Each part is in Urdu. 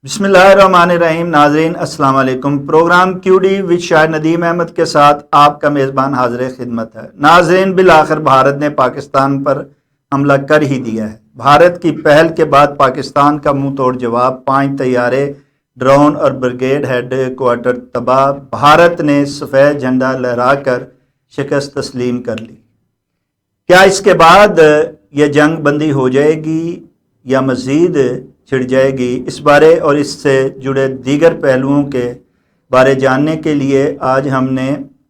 بسم اللہ الرحمن الرحیم. ناظرین السلام علیکم. پروگرام کیو ڈی وچ شاہ ندیم احمد کے ساتھ آپ کا میزبان حاضر خدمت ہے. ناظرین بالآخر بھارت نے پاکستان پر حملہ کر ہی دیا ہے. بھارت کی پہل کے بعد پاکستان کا منہ توڑ جواب. 5 طیارے، ڈرون اور بریگیڈ ہیڈ کوارٹر تباہ. بھارت نے سفید جھنڈا لہرا کر شکست تسلیم کر لی. کیا اس کے بعد یہ جنگ بندی ہو جائے گی یا مزید چھڑ جائے گی؟ اس بارے اور اس سے جڑے دیگر پہلوؤں کے بارے جاننے کے لیے آج ہم نے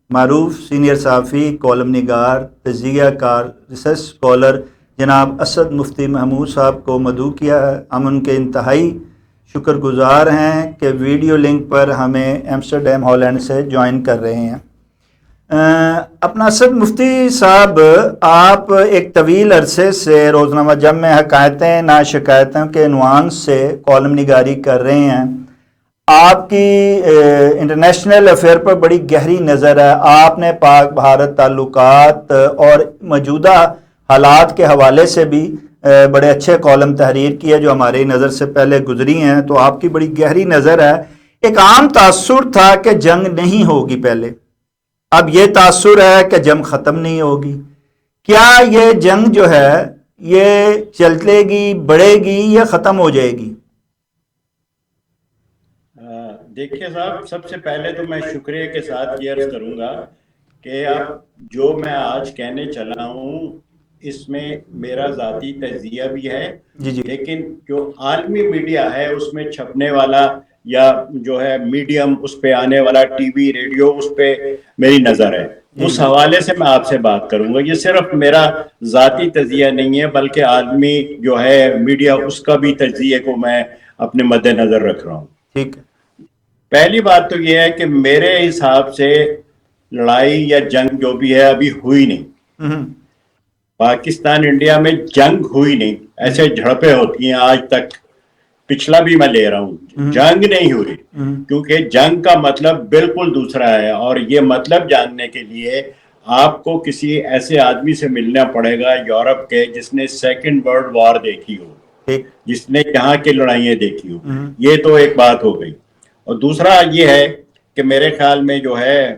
معروف سینئر صحافی، کالم نگار، تجزیہ کار، ریسرچ اسکالر جناب اسد مفتی محمود صاحب کو مدعو کیا ہے. ہم ان کے انتہائی شکر گزار ہیں کہ ویڈیو لنک پر ہمیں ایمسٹرڈیم ہالینڈ سے جوائن کر رہے ہیں. اپنا اسد مفتی صاحب، آپ ایک طویل عرصے سے روزنامہ جم میں حکایتیں نا شکایتوں کے عنوان سے کالم نگاری کر رہے ہیں. آپ کی انٹرنیشنل افیئر پر بڑی گہری نظر ہے. آپ نے پاک بھارت تعلقات اور موجودہ حالات کے حوالے سے بھی بڑے اچھے کالم تحریر کیے جو ہماری نظر سے پہلے گزری ہیں، تو آپ کی بڑی گہری نظر ہے. ایک عام تاثر تھا کہ جنگ نہیں ہوگی پہلے، اب یہ تاثر ہے کہ جنگ ختم نہیں ہوگی. کیا یہ جنگ جو ہے یہ چلے گی، بڑھے گی یا ختم ہو جائے گی؟ دیکھیے صاحب، سب سے پہلے تو میں شکریہ کے ساتھ یہ عرض کروں گا کہ اب جو میں آج کہنے چلا ہوں اس میں میرا ذاتی تجزیہ بھی ہے، جی لیکن جو عالمی میڈیا ہے اس میں چھپنے والا یا جو ہے میڈیم، اس پہ آنے والا ٹی وی، ریڈیو، اس پہ میری نظر ہے. اس حوالے سے میں آپ سے بات کروں گا. یہ صرف میرا ذاتی تجزیہ نہیں ہے بلکہ عالمی جو ہے میڈیا، اس کا بھی تجزیے کو میں اپنے مد نظر رکھ رہا ہوں. ٹھیک ہے. پہلی بات تو یہ ہے کہ میرے حساب سے لڑائی یا جنگ جو بھی ہے ابھی ہوئی نہیں. پاکستان انڈیا میں جنگ ہوئی نہیں. ایسے جھڑپیں ہوتی ہیں آج تک، پچھلا بھی میں لے رہا ہوں. جنگ نہیں ہوئی کیونکہ جنگ کا مطلب بالکل دوسرا ہے، اور یہ مطلب جاننے کے لیے آپ کو کسی ایسے آدمی سے ملنا پڑے گا یورپ کے جس نے سیکنڈ ورلڈ وار دیکھی ہو، جس نے یہاں کی لڑائیاں دیکھی ہو. یہ تو ایک بات ہو گئی. اور دوسرا یہ ہے کہ میرے خیال میں جو ہے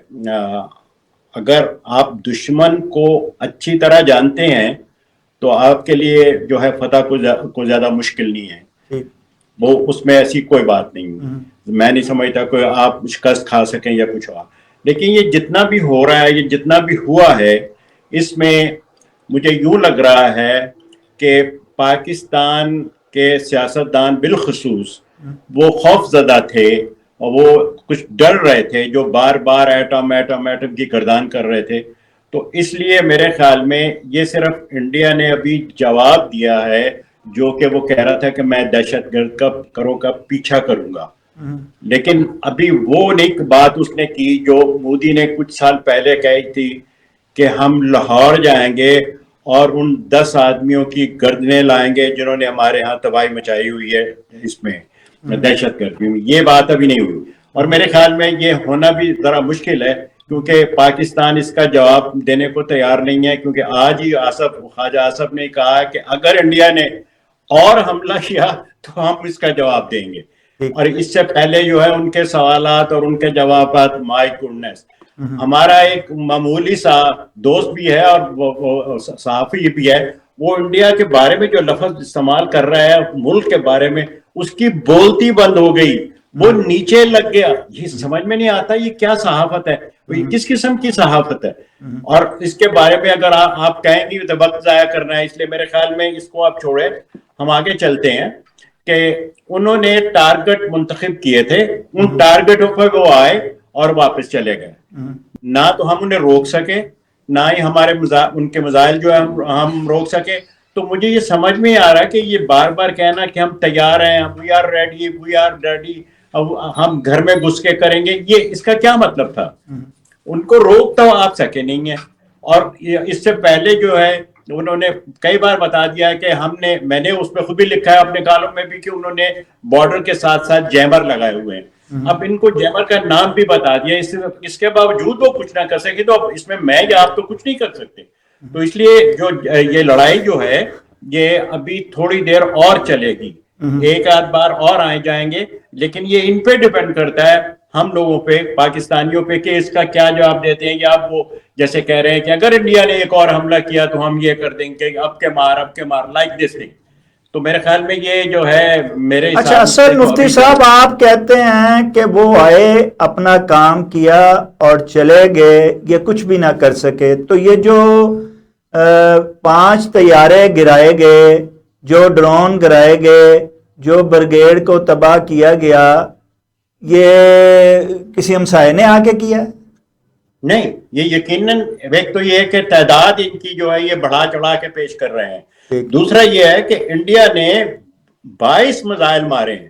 اگر آپ دشمن کو اچھی طرح جانتے ہیں تو آپ کے لیے جو ہے فتح کو زیادہ مشکل نہیں ہے. وہ اس میں ایسی کوئی بات نہیں. میں نہیں سمجھتا کوئی آپ شکست کھا سکیں یا کچھ ہوا. لیکن یہ جتنا بھی ہو رہا ہے، یہ جتنا بھی ہوا ہے، اس میں مجھے یوں لگ رہا ہے کہ پاکستان کے سیاستدان بالخصوص وہ خوف زدہ تھے اور وہ کچھ ڈر رہے تھے، جو بار بار ایٹم کی گردان کر رہے تھے. تو اس لیے میرے خیال میں یہ صرف انڈیا نے ابھی جواب دیا ہے، جو کہ وہ کہہ رہا تھا کہ میں دہشت گرد کا پیچھا کروں گا. لیکن ابھی وہ نہیں بات اس نے کی جو مودی نے کچھ سال پہلے کہی تھی کہ ہم لاہور جائیں گے اور ان 10 آدمیوں کی گردنیں لائیں گے جنہوں نے ہمارے ہاں تباہی مچائی ہوئی ہے اس میں دہشت گردی میں. یہ بات ابھی نہیں ہوئی، اور میرے خیال میں یہ ہونا بھی ذرا مشکل ہے کیونکہ پاکستان اس کا جواب دینے کو تیار نہیں ہے. کیونکہ آج ہی خواجہ آصف نے کہا کہ اگر انڈیا نے اور حملہ کیا تو ہم اس کا جواب دیں گے. اور اس سے پہلے جو ہے ان کے سوالات اور ان کے جوابات، مائی گڈنس. ہمارا ایک معمولی سا دوست بھی ہے اور صحافی بھی ہے، وہ انڈیا کے بارے میں جو لفظ استعمال کر رہا ہے ملک کے بارے میں، اس کی بولتی بند ہو گئی، وہ نیچے لگ گیا. یہ سمجھ میں نہیں آتا یہ کیا صحافت ہے، کس قسم کی صحافت ہے. اور اس کے بارے میں اگر آپ کہیں گے تو وقت ضائع کرنا ہے، اس لیے میرے خیال میں اس کو آپ چھوڑیں. ہم آگے چلتے ہیں کہ انہوں نے ٹارگٹ منتخب کیے تھے، ان ٹارگٹوں پر وہ آئے اور واپس چلے گئے. نہ تو ہم انہیں روک سکے، نہ ہی ہمارے ان کے میزائل جو ہے ہم روک سکے. تو مجھے یہ سمجھ میں آ رہا ہے کہ یہ بار بار کہنا کہ ہم تیار ہیں، وی آر ریڈی، ہم گھر میں گھس کے کریں گے، یہ اس کا کیا مطلب تھا؟ ان کو روک تو آپ سکے نہیں ہے. اور اس سے پہلے جو ہے انہوں نے کئی بار بتا دیا ہے کہ میں نے اس میں خود بھی لکھا ہے اپنے کالم میں بھی کہ انہوں نے بارڈر کے ساتھ ساتھ جیمر لگائے ہوئے ہیں. اب ان کو جیمر کا نام بھی بتا دیا، اس کے باوجود وہ کچھ نہ کر سکے تو اب اس میں یا آپ تو کچھ نہیں کر سکتے. تو اس لیے جو یہ لڑائی جو ہے یہ ابھی تھوڑی دیر اور چلے گی. ایک آدھ بار اور آئے جائیں گے، لیکن یہ ان پہ ڈیپینڈ کرتا ہے ہم لوگوں پہ، پاکستانیوں پہ، کہ اس کا کیا جواب دیتے ہیں. یا آپ وہ جیسے کہہ رہے ہیں کہ اگر انڈیا نے ایک اور حملہ کیا تو ہم یہ کر دیں گے، اب کے مار لائک دس تھنگ. تو میرے خیال میں یہ جو ہے میرے اچھا اصل مفتی صاحب آپ کہتے ہیں کہ وہ آئے اپنا کام کیا اور چلے گئے، یہ کچھ بھی نہ کر سکے. تو یہ جو 5 طیارے گرائے گئے، جو ڈرون گرائے گئے، جو بریگیڈ کو تباہ کیا گیا، یہ کسی ہمسائے نے آ کے کیا ہے؟ نہیں، یہ یقیناً ایک تو یہ ہے کہ تعداد ان کی جو ہے یہ بڑھا چڑھا کے پیش کر رہے ہیں. دوسرا یہ ہے کہ انڈیا نے 22 میزائل مارے ہیں.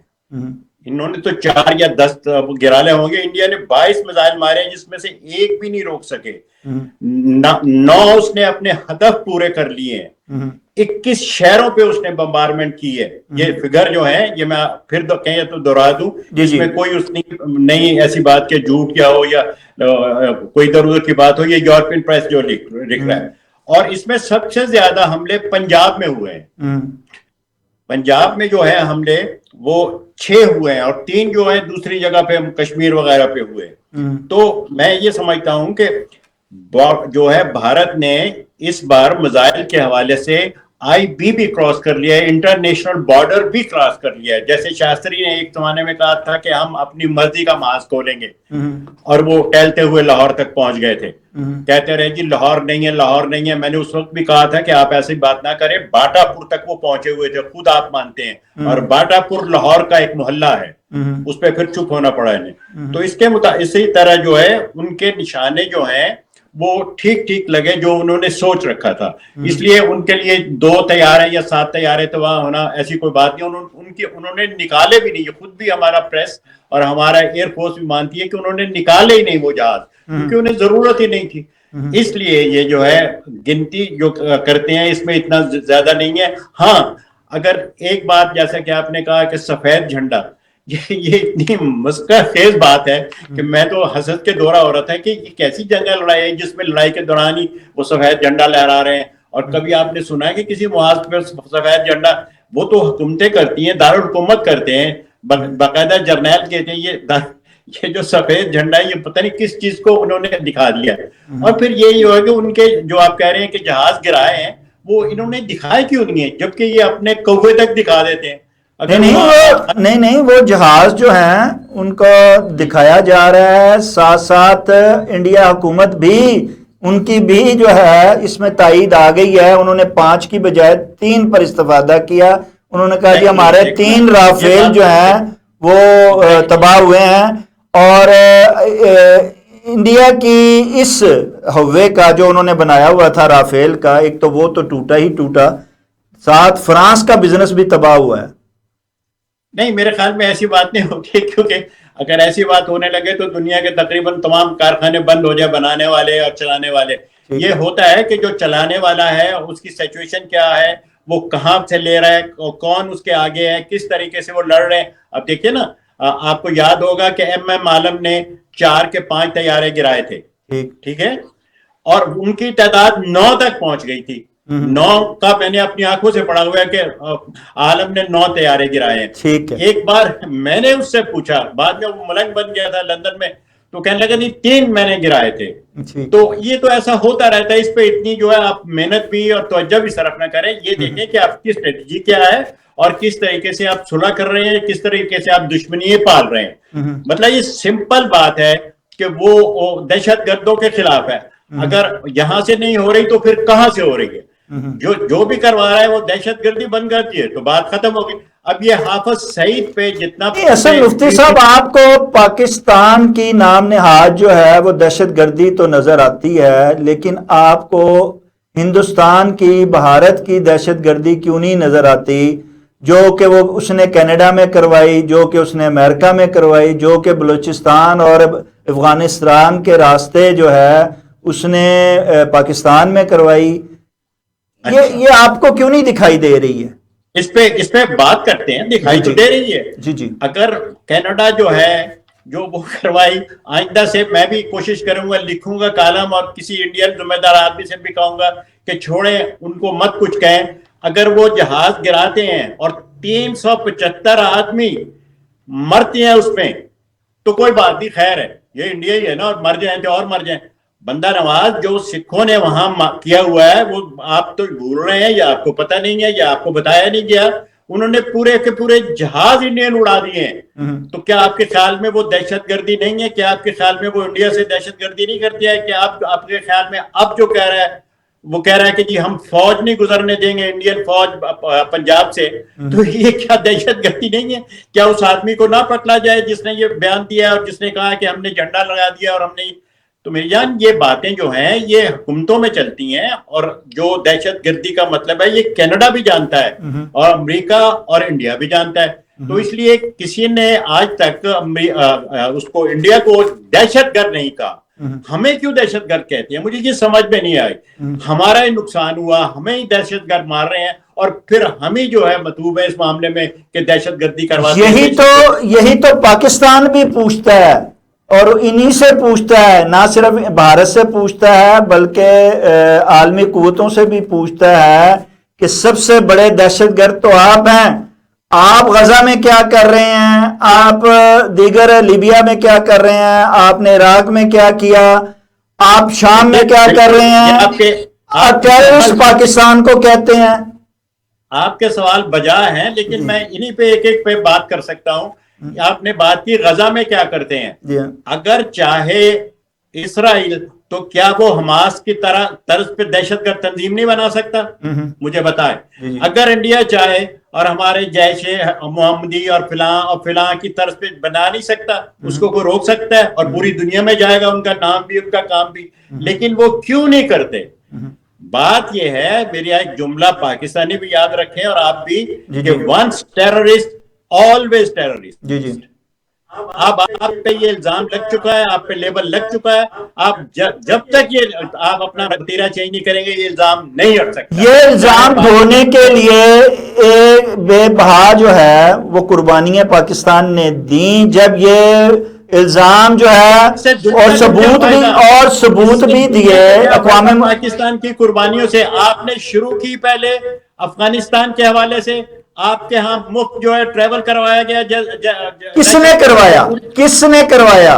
انہوں نے تو 4 یا 10 گرالے ہوں گے، انڈیا نے 22 میزائل مارے ہیں، جس میں سے ایک بھی نہیں روک سکے. 9 اس نے اپنے ہدف پورے کر لیے ہیں. 21 شہروں پہ اس نے بمبارمنٹ کی ہے. یہ فگر جو ہے یہ میں پھر کہیں تو دہرا دوں، جس میں کوئی اس نہیں ایسی بات کہ جھوٹ کیا ہو یا کوئی ادھر ادھر کی بات ہو. یہ یورپین پریس جو لکھ رہا ہے. اور اس میں سب سے زیادہ حملے پنجاب میں ہوئے ہیں. پنجاب میں جو ہے حملے وہ 6 ہوئے ہیں، اور 3 جو ہیں دوسری جگہ پہ کشمیر وغیرہ پہ ہوئے. تو میں یہ سمجھتا ہوں کہ جو ہے بھارت نے اس بار میزائل کے حوالے سے آئی بی بھی کراس کر لیا ہے، انٹرنیشنل بارڈر بھی کراس کر لیا ہے. جیسے شاستری نے ایک زمانے میں کہا تھا کہ ہم اپنی مرضی کا محاذ کھولیں گے، اور وہ ٹہلتے ہوئے لاہور تک پہنچ گئے تھے. کہتے رہے جی لاہور نہیں ہے، لاہور نہیں ہے. میں نے اس وقت بھی کہا تھا کہ آپ ایسی بات نہ کریں. باٹا پور تک وہ پہنچے ہوئے تھے، خود آپ مانتے ہیں. اور باٹا پور لاہور کا ایک محلہ ہے، اس پہ پھر چپ ہونا پڑا انہیں. تو اس کے اسی طرح جو ہے ان کے نشانے جو ہیں وہ ٹھیک لگے جو انہوں نے سوچ رکھا تھا. اس لیے ان کے لیے 2 طیارے یا 7 طیارے تو وہاں ہونا ایسی کوئی بات نہیں. انہوں نے نکالے بھی نہیں. یہ خود بھی ہمارا پریس اور ہمارا ایئر فورس بھی مانتی ہے کہ انہوں نے نکالے ہی نہیں وہ جہاز، کیونکہ انہیں ضرورت ہی نہیں تھی. اس لیے یہ جو ہے گنتی جو کرتے ہیں اس میں اتنا زیادہ نہیں ہے. ہاں اگر ایک بات جیسا کہ آپ نے کہا کہ سفید جھنڈا، یہ اتنی مسخرہ خیز بات ہے کہ میں تو حسد کے دورہ ہو رہا تھا کہ یہ کیسی جنگ لڑائی ہے جس میں لڑائی کے دوران ہی وہ سفید جھنڈا لہرا رہے ہیں. اور کبھی آپ نے سنا ہے کہ کسی محاذ پہ سفید جھنڈا؟ وہ تو حکومتیں کرتی ہیں، دارالحکومت کرتے ہیں، باقاعدہ جرنیل کہتے ہیں یہ جو سفید جھنڈا ہے یہ پتہ نہیں کس چیز کو انہوں نے دکھا دیا. اور پھر یہی ہوا کہ ان کے جو آپ کہہ رہے ہیں کہ جہاز گرائے ہیں وہ انہوں نے دکھائے کیوں نہیں ہے، جبکہ یہ اپنے کوے تک دکھا دیتے ہیں. نہیں وہ جہاز جو ہیں ان کو دکھایا جا رہا ہے. ساتھ ساتھ انڈیا حکومت بھی ان کی بھی جو ہے اس میں تائید آ گئی ہے. انہوں نے 5 کی بجائے 3 پر استفادہ کیا. انہوں نے کہا جی ہمارے 3 رافیل جو ہیں وہ تباہ ہوئے ہیں. اور انڈیا کی اس ہوے کا جو انہوں نے بنایا ہوا تھا رافیل کا، ایک تو وہ تو ٹوٹا ہی ٹوٹا، ساتھ فرانس کا بزنس بھی تباہ ہوا ہے. نہیں میرے خیال میں ایسی بات نہیں ہوگی، کیونکہ اگر ایسی بات ہونے لگے تو دنیا کے تقریباً تمام کارخانے بند ہو جائے، بنانے والے اور چلانے والے. یہ ہوتا ہے کہ جو چلانے والا ہے اس کی سچویشن کیا ہے، وہ کہاں سے لے رہا ہے، کون اس کے آگے ہے، کس طریقے سے وہ لڑ رہے ہیں. اب دیکھیے نا، آپ کو یاد ہوگا کہ ایم عالم نے 4 کے 5 طیارے گرائے تھے، ٹھیک ہے، اور ان کی تعداد 9 تک پہنچ گئی تھی. 9 کا میں نے اپنی آنکھوں سے پڑھا ہوا ہے کہ عالم نے 9 طیارے گرائے ہیں. ایک بار میں نے اس سے پوچھا، بعد میں وہ ملنگ بن گیا تھا لندن میں، تو کہنے لگا نہیں 3 میں نے گرائے تھے. تو یہ تو ایسا ہوتا رہتا ہے. اس پہ اتنی جو ہے آپ محنت بھی اور توجہ بھی صرف نہ کریں. یہ دیکھیں کہ آپ کی اسٹریٹجی کیا ہے اور کس طریقے سے آپ صلح کر رہے ہیں، کس طریقے سے آپ دشمنی پال رہے ہیں. مطلب یہ سمپل بات ہے کہ وہ دہشت گردوں کے خلاف ہے. اگر یہاں سے نہیں ہو رہی تو پھر کہاں سے ہو رہی ہے؟ جو بھی کروا رہا ہے وہ دہشت گردی بن جاتی ہے تو بات ختم ہوگی. اب یہ حافظ سعید پہ جتنا اصل مفتی صاحب آپ کو پاکستان کی نام نہاد جو ہے وہ دہشت گردی تو نظر آتی ہے، لیکن آپ کو ہندوستان کی، بھارت کی دہشت گردی کیوں نہیں نظر آتی؟ جو کہ وہ اس نے کینیڈا میں کروائی، جو کہ اس نے امریکہ میں کروائی، جو کہ بلوچستان اور افغانستان کے راستے جو ہے اس نے پاکستان میں کروائی. یہ آپ کو کیوں نہیں دکھائی دے رہی ہے؟ اس پہ بات کرتے ہیں، دکھائی تو دے رہی ہے. جی اگر کینیڈا جو ہے جو وہ کروائی، آئندہ سے میں بھی کوشش کروں گا، لکھوں گا کالم اور کسی انڈین ذمہ دار آدمی سے بھی کہوں گا کہ چھوڑیں ان کو، مت کچھ کہیں. اگر وہ جہاز گراتے ہیں اور 375 آدمی مرتے ہیں اس میں تو کوئی بات نہیں، خیر ہے، یہ انڈیا ہی ہے نا، اور مر جائیں تو اور مر جائیں۔ بندہ نواز جو سکھوں نے وہاں کیا ہوا ہے وہ آپ تو بھول رہے ہیں، یا آپ کو پتہ نہیں ہے، یا آپ کو بتایا نہیں گیا۔ انہوں نے پورے کے پورے جہاز انڈین اڑا دیے ہیں۔ تو کیا آپ کے خیال میں وہ دہشت گردی نہیں ہے؟ کیا آپ کے خیال میں وہ انڈیا سے دہشت گردی نہیں کرتی ہے؟ کیا آپ کے خیال میں اب جو کہہ رہا ہے وہ کہہ رہا ہے کہ جی ہم فوج نہیں گزرنے دیں گے، انڈین فوج پنجاب سے، تو یہ کیا دہشت گردی نہیں ہے؟ کیا اس آدمی کو نہ پکڑا جائے جس نے یہ بیان دیا اور جس نے کہا کہ ہم نے جھنڈا لگا دیا اور ہم نے؟ تو میری جان یہ باتیں جو ہیں یہ حکومتوں میں چلتی ہیں، اور جو دہشت گردی کا مطلب ہے یہ کینیڈا بھی جانتا ہے اور امریکہ اور انڈیا بھی جانتا ہے۔ تو اس لیے کسی نے آج تک اس کو انڈیا کو دہشت گرد نہیں کہا۔ ہمیں کیوں دہشت گرد کہتے ہیں؟ مجھے یہ سمجھ میں نہیں آئی۔ ہمارا ہی نقصان ہوا، ہمیں ہی دہشت گرد مار رہے ہیں، اور پھر ہم ہی جو ہے مطلوب ہے اس معاملے میں کہ دہشت گردی کرواتے ہیں۔ یہی تو پاکستان بھی پوچھتا ہے، اور انہی سے پوچھتا ہے، نہ صرف بھارت سے پوچھتا ہے بلکہ عالمی قوتوں سے بھی پوچھتا ہے کہ سب سے بڑے دہشت گرد تو آپ ہیں۔ آپ غزہ میں کیا کر رہے ہیں؟ آپ دیگر لیبیا میں کیا کر رہے ہیں؟ آپ نے عراق میں کیا کیا؟ آپ شام میں کیا کر رہے ہیں؟ ٹیررسٹ پاکستان کو کہتے ہیں۔ آپ کے سوال بجا ہیں، لیکن میں انہی پہ ایک ایک پہ بات کر سکتا ہوں۔ آپ نے بات کی غزہ میں کیا کرتے ہیں۔ اگر چاہے اسرائیل تو کیا وہ حماس کی طرز پہ دہشت گرد تنظیم نہیں بنا سکتا؟ مجھے بتائیں۔ اگر انڈیا چاہے اور ہمارے جیش محمدی اور فلاں کی طرز پہ بنا نہیں سکتا، اس کو کوئی روک سکتا ہے؟ اور پوری دنیا میں جائے گا، ان کا نام بھی ان کا کام بھی، لیکن وہ کیوں نہیں کرتے؟ بات یہ ہے، میری ایک جملہ پاکستانی بھی یاد رکھیں اور آپ بھی، کہ once terrorist always terrorist۔ اب آپ پہ یہ الزام لگ چکا ہے، آپ پہ لیبل لگ چکا ہے، آپ جب تک یہ آپ اپنا رتیرہ چینج نہیں کریں گے یہ الزام نہیں ہٹ سکتا۔ یہ الزام ڈھونے کے لیے ایک بے بہا جو ہے وہ قربانیاں پاکستان نے دیں، جب یہ الزام جو ہے اور ثبوت بھی دیے اقوام پاکستان کی قربانیوں سے۔ آپ نے شروع کی پہلے افغانستان کے حوالے سے، آپ کے ہاں مفت جو ہے ٹریول کروایا گیا۔ کس نے کروایا؟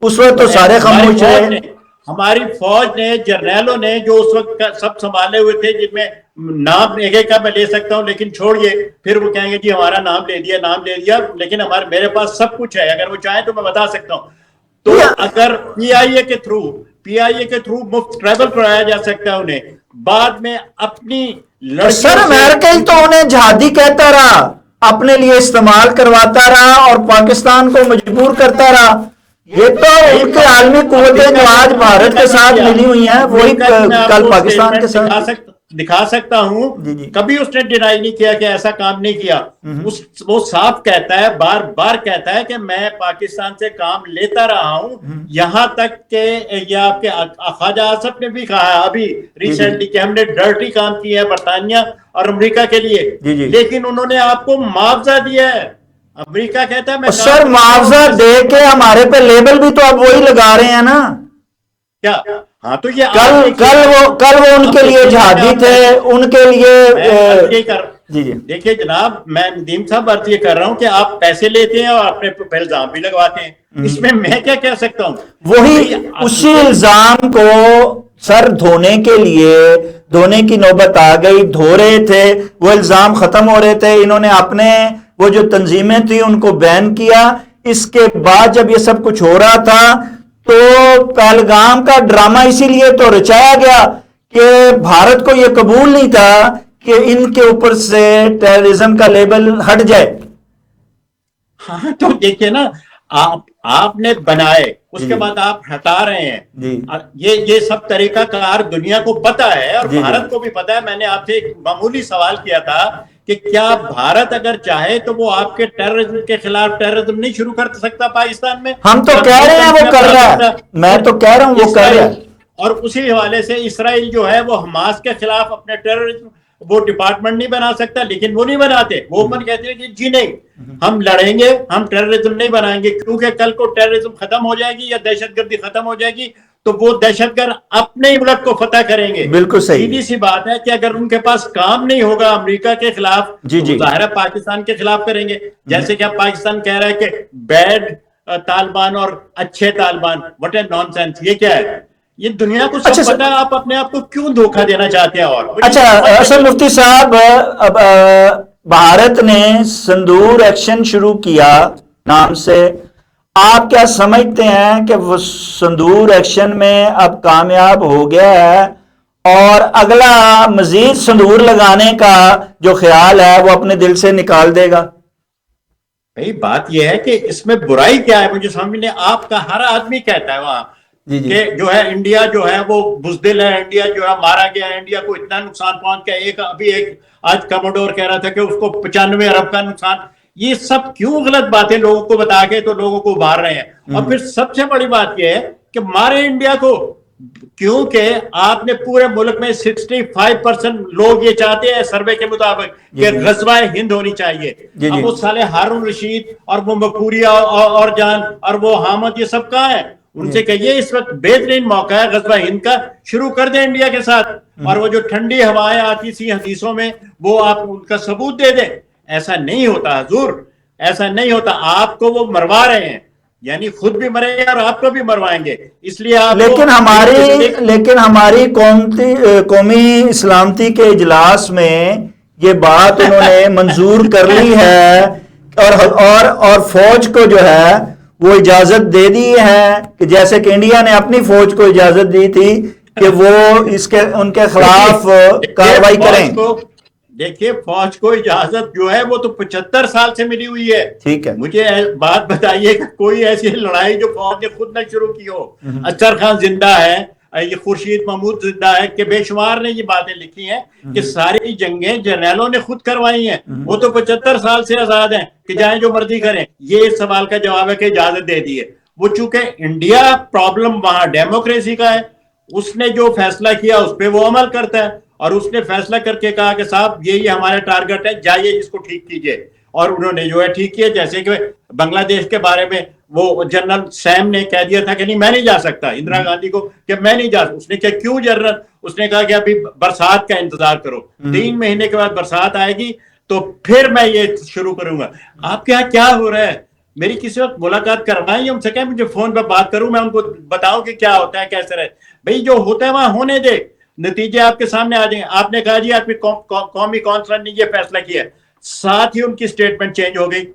اس وقت تو سارے خاموش رہے۔ ہماری فوج نے، جرنیلوں نے جو اس وقت سب سنبھالے ہوئے تھے، جن میں نام ایک ایک کا میں لے سکتا ہوں لیکن چھوڑیے، پھر وہ کہیں گے جی ہمارا نام لے دیا، لیکن میرے پاس سب کچھ ہے، اگر وہ چاہیں تو میں بتا سکتا ہوں۔ تو اگر پی آئی اے کے تھرو مفت ٹریول کرایا جا سکتا ہے انہیں، بعد میں اپنی سر امریکہ تو انہیں جہادی کہتا رہا، اپنے لیے استعمال کرواتا رہا اور پاکستان کو مجبور کرتا رہا۔ یہ تو ان کے عالمی قوتیں جو آج بھارت کے ساتھ ملی ہوئی ہیں وہی کل پاکستان کے ساتھ دکھا سکتا ہوں۔ کبھی اس نے ڈینائی نہیں کیا کہ ایسا کام نہیں کیا۔ وہ صاف کہتا ہے، بار بار کہتا ہے کہ میں پاکستان سے کام لیتا رہا ہوں، یہاں تک کہ یہ آپ کے خواجہ آصف نے بھی کہا ہے ابھی ریسنٹلی کہ ہم نے ڈرٹی کام کیا ہے برطانیہ اور امریکہ کے لیے، لیکن انہوں نے آپ کو معاوضہ دیا ہے۔ امریکہ کہتا ہے میں سر معاوضہ دے کے ہمارے پہ لیبل بھی تو اب وہی لگا رہے ہیں نا۔ کیا؟ ہاں تو یہ کل وہ ان کے لیے جہادی تھے، ان کے لیے دیکھیے جناب، میں ندیم صاحب عرض یہ کر رہا ہوں کہ آپ پیسے لیتے ہیں اور اپنے پہ الزام بھی لگواتے ہیں، اس میں کیا کہہ سکتا ہوں؟ وہی اسی الزام کو سر دھونے کی نوبت آ گئی، دھو رہے تھے، وہ الزام ختم ہو رہے تھے، انہوں نے اپنے وہ جو تنظیمیں تھیں ان کو بین کیا۔ اس کے بعد جب یہ سب کچھ ہو رہا تھا تو پہلگام کا ڈرامہ اسی لیے تو رچایا گیا کہ بھارت کو یہ قبول نہیں تھا کہ ان کے اوپر سے ٹیررزم کا لیبل ہٹ جائے۔ ہاں تو دیکھیں نا، آپ نے بنائے، اس کے بعد آپ ہٹا رہے ہیں۔ یہ سب طریقہ کار دنیا کو پتا ہے اور بھارت کو بھی پتا ہے۔ میں نے آپ سے ایک معمولی سوال کیا تھا کہ کیا بھارت اگر چاہے تو وہ آپ کے ٹیررزم کے خلاف ٹیررزم نہیں شروع کر سکتا پاکستان میں؟ ہم تو کہہ رہے ہیں وہ کر رہا ہے، میں تو کہہ رہا ہوں وہ کر رہا ہے۔ اور اسی حوالے سے اسرائیل جو ہے وہ حماس کے خلاف اپنے ٹیررزم وہ ڈپارٹمنٹ نہیں بنا سکتا، لیکن وہ نہیں بناتے۔ وہ اوپن کہتے ہیں کہ جی نہیں، ہم لڑیں گے، ہم ٹیررزم نہیں بنائیں گے، کیونکہ کل کو ٹیررزم ختم ہو جائے گی یا دہشت گردی ختم ہو جائے گی تو وہ دہشت گرد اپنے ہی ملک کو فتح کریں گے. بالکل صحیح. سیدھی سی بات ہے کہ اگر ان کے پاس کام نہیں ہوگا امریکہ کے خلاف تو ظاہر ہے پاکستان کے خلاف کریں گے. جیسے کہ اب پاکستان کہہ رہا ہے کہ بیڈ طالبان اور اچھے Taliban. What a naan sense. یہ کیا ہے؟ یہ دنیا کو سب پتہ ہے. آپ اپنے آپ کو کیوں دھوکہ دینا چاہتے ہیں؟ اور اچھا اصل مفتی صاحب، اب بھارت نے سندور ایکشن شروع کیا نام سے، آپ کیا سمجھتے ہیں کہ وہ سندور ایکشن میں اب کامیاب ہو گیا ہے اور اگلا مزید سندور لگانے کا جو خیال ہے وہ اپنے دل سے نکال دے گا؟ بھئی بات یہ ہے کہ اس میں برائی کیا ہے؟ مجھے سمجھ نہیں. آپ کا ہر آدمی کہتا ہے وہاں کہ جو ہے انڈیا جو ہے وہ بزدل ہے، انڈیا جو ہے مارا گیا ہے، انڈیا کو اتنا نقصان پہنچ گیا. ابھی ایک آج کموڈور کہہ رہا تھا کہ اس کو 95 ارب کا نقصان. یہ سب کیوں غلط باتیں لوگوں کو بتا کے تو لوگوں کو ابھار رہے ہیں؟ اور پھر سب سے بڑی بات یہ ہے کہ مارے انڈیا کو، کیونکہ آپ نے پورے ملک میں 65% لوگ یہ چاہتے ہیں سروے کے مطابق کہ غزوہ ہند ہونی چاہیے. اب وہ سالے ہارون رشید اور وہ مقبوریہ اور جان اور وہ حامد، یہ سب کہاں ہیں؟ ان سے کہیے اس وقت بہترین موقع ہے غزوہ ہند کا، شروع کر دیں انڈیا کے ساتھ. اور وہ جو ٹھنڈی ہوائیں آتی سی حدیثوں میں وہ آپ ان کا ثبوت دے دیں. ایسا نہیں ہوتا حضور، ایسا نہیں ہوتا. آپ کو وہ مروا رہے ہیں، یعنی خود بھی مریں گے اور آپ کو بھی مروائیں گے. اس لیے آپ لیکن ہماری قومی اسلامتی کے اجلاس میں یہ بات انہوں نے منظور کر لی ہے اور فوج کو جو ہے وہ اجازت دے دی ہے کہ جیسے کہ انڈیا نے اپنی فوج کو اجازت دی تھی کہ وہ ان کے خلاف کارروائی کریں. دیکھیے فوج کو اجازت جو ہے وہ تو 75 سال سے ملی ہوئی ہے. ٹھیک ہے، مجھے بات بتائیے کہ کوئی ایسی لڑائی جو فوج نے خود نہ شروع کی ہو. اچھر خان زندہ ہے، یہ خورشید محمود زندہ ہے، کہ بے شمار نے یہ باتیں لکھی ہیں کہ ساری جنگیں جرنیلوں نے خود کروائی ہیں. وہ تو 75 سال سے آزاد ہیں کہ جائیں جو مرضی کریں. یہ اس سوال کا جواب ہے کہ اجازت دے دی ہے. وہ چونکہ انڈیا پرابلم وہاں ڈیموکریسی کا ہے، اس نے جو فیصلہ کیا اس پہ وہ عمل کرتا ہے. اور اس نے فیصلہ کر کے کہا کہ صاحب یہ ہمارا ٹارگٹ ہے، جائیے اس کو ٹھیک کیجئے. اور انہوں نے جو ہے ٹھیک کیا. جیسے کہ بنگلہ دیش کے بارے میں وہ جنرل سیم نے کہہ دیا تھا کہ نہیں میں نہیں جا سکتا اندرا گاندھی کو کہ میں نہیں جا سکتا. اس نے کہا کیوں جنرل؟ اس نے کہا کہ ابھی برسات کا انتظار کرو، 3 مہینے کے بعد برسات آئے گی تو پھر میں یہ شروع کروں گا. آپ کے یہاں کیا ہو رہا ہے؟ میری کسی وقت ملاقات کروائیں، ہم سے کہیں مجھے فون پہ بات کروں، میں ان کو بتاؤں کہ کیا ہوتا ہے کیسے رہے. بھئی جو ہوتا ہے وہاں ہونے دے، نتیجے آپ کے سامنے آ جائیں گے. آپ نے کہا جی آپ کی قومی کونسل نے یہ فیصلہ کیا ہے، ساتھ ہی ان کی سٹیٹمنٹ چینج ہو گئی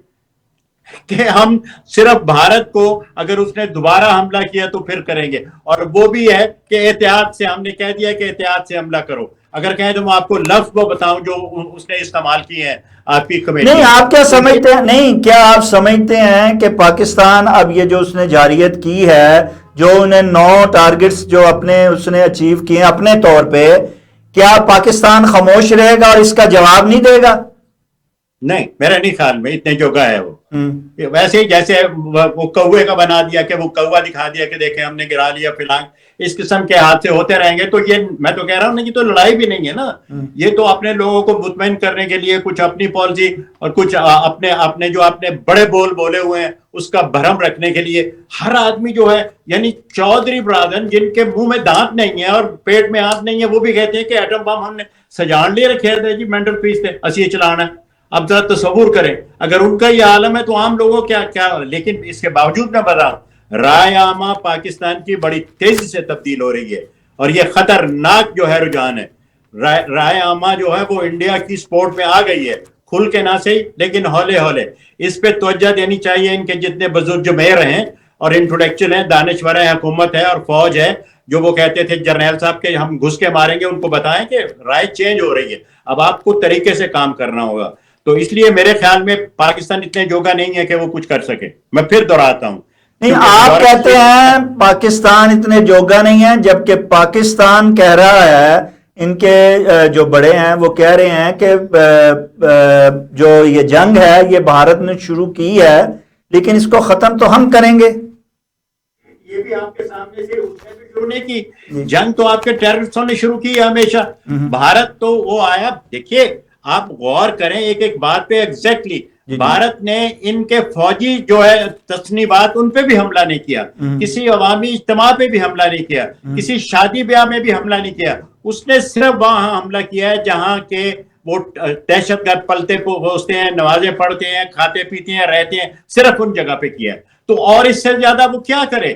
کہ ہم صرف بھارت کو اگر اس نے دوبارہ حملہ کیا تو پھر کریں گے. اور وہ بھی ہے کہ احتیاط سے، ہم نے کہہ دیا کہ احتیاط سے حملہ کرو. اگر کہیں تو میں آپ کو لفظ وہ بتاؤں جو اس نے استعمال کیے ہیں آپ کی کمیٹی. نہیں آپ کیا سمجھتے ہیں، نہیں کیا آپ سمجھتے ہیں کہ پاکستان اب یہ جو اس نے جارحیت کی ہے، جو انہیں 9 ٹارگٹس جو اس نے اچیو کیے اپنے طور پہ، کیا پاکستان خاموش رہے گا اور اس کا جواب نہیں دے گا؟ نہیں، میرا نہیں خیال میں اتنے جوگا ہے وہ. ویسے ہی جیسے وہ کوے کا بنا دیا کہ وہ کوا دکھا دیا کہ دیکھیں ہم نے گرا لیا فلان، اس قسم کے حادثے ہوتے رہیں گے. تو یہ میں تو کہہ رہا ہوں نا، یہ تو لڑائی بھی نہیں ہے نا. یہ تو اپنے لوگوں کو مطمئن کرنے کے لیے کچھ اپنی پالیسی اور کچھ اپنے جو آپ نے بڑے بول بولے ہوئے ہیں اس کا بھرم رکھنے کے لیے. ہر آدمی جو ہے، یعنی چودھری برادر جن کے منہ میں دانت نہیں ہے اور پیٹ میں ہاتھ نہیں ہے، وہ بھی کہتے ہیں کہ ایٹم بم ہم نے سجان لیے رکھے تھے جی، مینٹل پیس تھے اسی چلانا ہے. اب ذرا تصور کریں اگر ان کا یہ عالم ہے تو عام لوگوں کیا. لیکن اس کے باوجود میں بتاؤں، رائے عامہ پاکستان کی بڑی تیزی سے تبدیل ہو رہی ہے اور یہ خطرناک جو ہے رجحان ہے. رائے عامہ جو ہے وہ انڈیا کی سپورٹ میں آ گئی ہے، کھل کے نہ صحیح لیکن ہولے ہولے. اس پہ توجہ دینی چاہیے. ان کے جتنے بزرگ جو میئر ہیں اور انٹلیکچوئل ہیں، دانشور ہیں، حکومت ہے اور فوج ہے، جو وہ کہتے تھے جرنیل صاحب کہ ہم گھس کے ماریں گے، ان کو بتائیں کہ رائے چینج ہو رہی ہے. اب آپ کو طریقے سے کام کرنا ہوگا. تو اس لیے میرے خیال میں پاکستان اتنے جوگا نہیں ہے کہ وہ کچھ کر سکے. میں پھر دہراتا ہوں، نہیں آپ کہتے ہیں پاکستان اتنے جوگا نہیں ہے، جبکہ پاکستان کہہ رہا ہے، ان کے جو بڑے ہیں وہ کہہ رہے ہیں کہ جو یہ جنگ ہے یہ بھارت نے شروع کی ہے لیکن اس کو ختم تو ہم کریں گے. یہ بھی آپ کے سامنے سے اس نے بھی شروع نہیں کی جنگ، تو آپ کے ٹیررسٹوں نے شروع کی ہے ہمیشہ. بھارت تو وہ آیا. دیکھیے آپ غور کریں ایک ایک بات پہ ایگزیکٹلی. بھارت نے ان کے فوجی جو ہے تصنیبات ان پہ بھی حملہ نہیں کیا, کسی عوامی اجتماع پہ بھی حملہ نہیں کیا, کسی شادی بیاہ میں بھی حملہ نہیں کیا. اس نے صرف وہاں حملہ کیا ہے جہاں کے وہ دہشت گرد پلتے پوستے ہیں, نمازیں پڑھتے ہیں, کھاتے پیتے ہیں, رہتے ہیں, صرف ان جگہ پہ کیا ہے. تو اور اس سے زیادہ وہ کیا کرے؟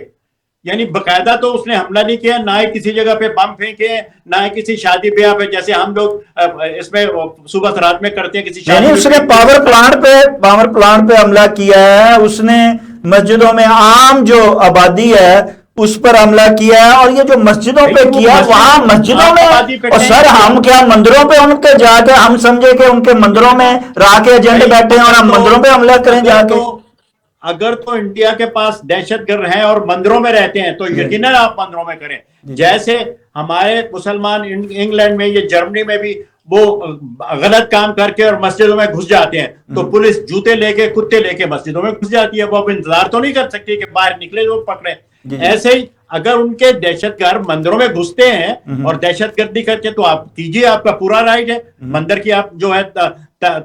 یعنی باقاعدہ تو اس نے حملہ نہیں کیا, نہ ہی کسی جگہ پہ بم پھینکے, نہ ہی کسی شادی بیاہ پہ جیسے ہم لوگ اس میں صبح رات میں کرتے ہیں کسی شادی. اس نے پاور پلانٹ پہ حملہ کیا ہے, اس نے مسجدوں میں عام جو آبادی ہے اس پر حملہ کیا ہے, اور یہ جو مسجدوں پہ کیا وہاں مسجدوں میں, اور سر ہم کیا مندروں پہ ان کے جا کے ہم سمجھے کہ ان کے مندروں میں رہ کے ایجنٹ بیٹھے ہیں اور ہم مندروں پہ حملہ کریں جا کے؟ اگر تو انڈیا کے پاس دہشت گرد ہیں اور مندروں میں رہتے ہیں تو یقیناً آپ مندروں میں کریں. جیسے ہمارے مسلمان انگلینڈ میں, یہ جرمنی میں بھی وہ غلط کام کر کے اور مسجدوں میں گھس جاتے ہیں تو پولیس جوتے لے کے کتے لے کے مسجدوں میں گھس جاتی ہے. وہ اب انتظار تو نہیں کر سکتی کہ باہر نکلے تو پکڑے. ایسے ہی اگر ان کے دہشت گرد مندروں میں گھستے ہیں اور دہشت گردی کرتے ہیں تو آپ کیجیے, آپ کا پورا رائٹ ہے. مندر کی آپ جو ہے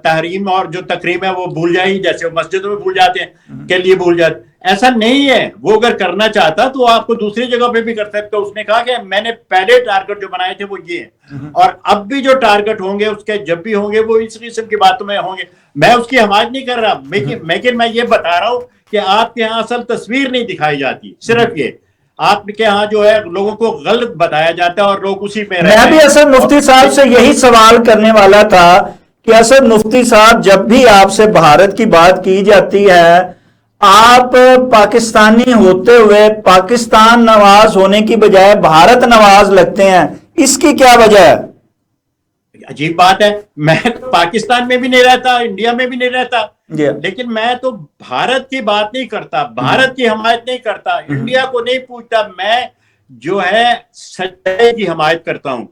تحریم اور جو تقریم ہے وہ بھول جائیں, جیسے وہ مسجدوں میں بھول جاتے ہیں کے لیے بھول جاتے. ایسا نہیں ہے. وہ اگر کرنا چاہتا تو آپ کو دوسری جگہ پہ بھی کر سکتے. اس نے کہا کہ میں نے پہلے ٹارگٹ جو بنائے تھے وہ یہ ہیں, اور اب بھی جو ٹارگٹ ہوں گے اس کے جب بھی ہوں گے وہ اس قسم کی باتوں میں ہوں گے. میں اس کی حمایت نہیں کر رہا, لیکن میں یہ بتا رہا ہوں کہ آپ کے یہاں اصل تصویر نہیں دکھائی جاتی. صرف یہ آپ کے ہاں جو ہے لوگوں کو غلط بتایا جاتا ہے اور لوگ اسی میں میں بھی اسد مفتی صاحب سے یہی سوال کرنے والا تھا کہ اسد مفتی صاحب جب بھی آپ سے بھارت کی بات کی جاتی ہے آپ پاکستانی ہوتے ہوئے پاکستان نواز ہونے کی بجائے بھارت نواز لگتے ہیں, اس کی کیا وجہ ہے؟ عجیب بات ہے. میں پاکستان میں بھی نہیں رہتا, انڈیا میں بھی نہیں رہتا, لیکن میں تو بھارت کی بات نہیں کرتا, بھارت کی حمایت نہیں کرتا, انڈیا کو نہیں پوچھتا. میں جو ہے سچائی کی حمایت کرتا ہوں,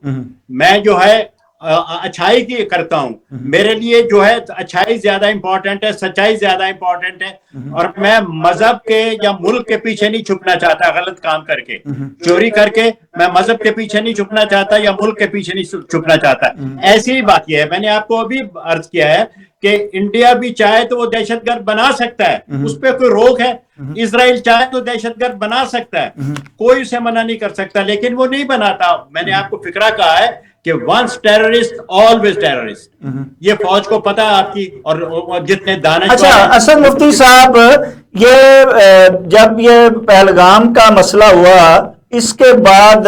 میں جو ہے اچھائی کی کرتا ہوں. میرے لیے جو ہے اچھائی زیادہ امپورٹنٹ ہے, سچائی زیادہ امپورٹنٹ ہے. اور میں مذہب کے یا ملک کے پیچھے نہیں چھپنا چاہتا غلط کام کر کے, چوری کر کے. میں مذہب کے پیچھے نہیں چھپنا چاہتا یا ملک کے پیچھے نہیں چھپنا چاہتا. ایسی ہی بات یہ ہے. میں نے آپ کو ابھی عرض کیا ہے کہ انڈیا بھی چاہے تو وہ دہشت گرد بنا سکتا ہے, اس پہ کوئی روک ہے. اسرائیل چاہے تو دہشت گرد بنا سکتا ہے, کوئی اسے منع نہیں کر سکتا, لیکن وہ نہیں بناتا. میں نے آپ کو فقرہ کہا ہے کہ once terrorist always terrorist. یہ فوج کو پتا ہے آپ کی, اور جتنے دانش. اچھا اسد مفتی صاحب, یہ جب یہ پہلگام کا مسئلہ ہوا اس کے بعد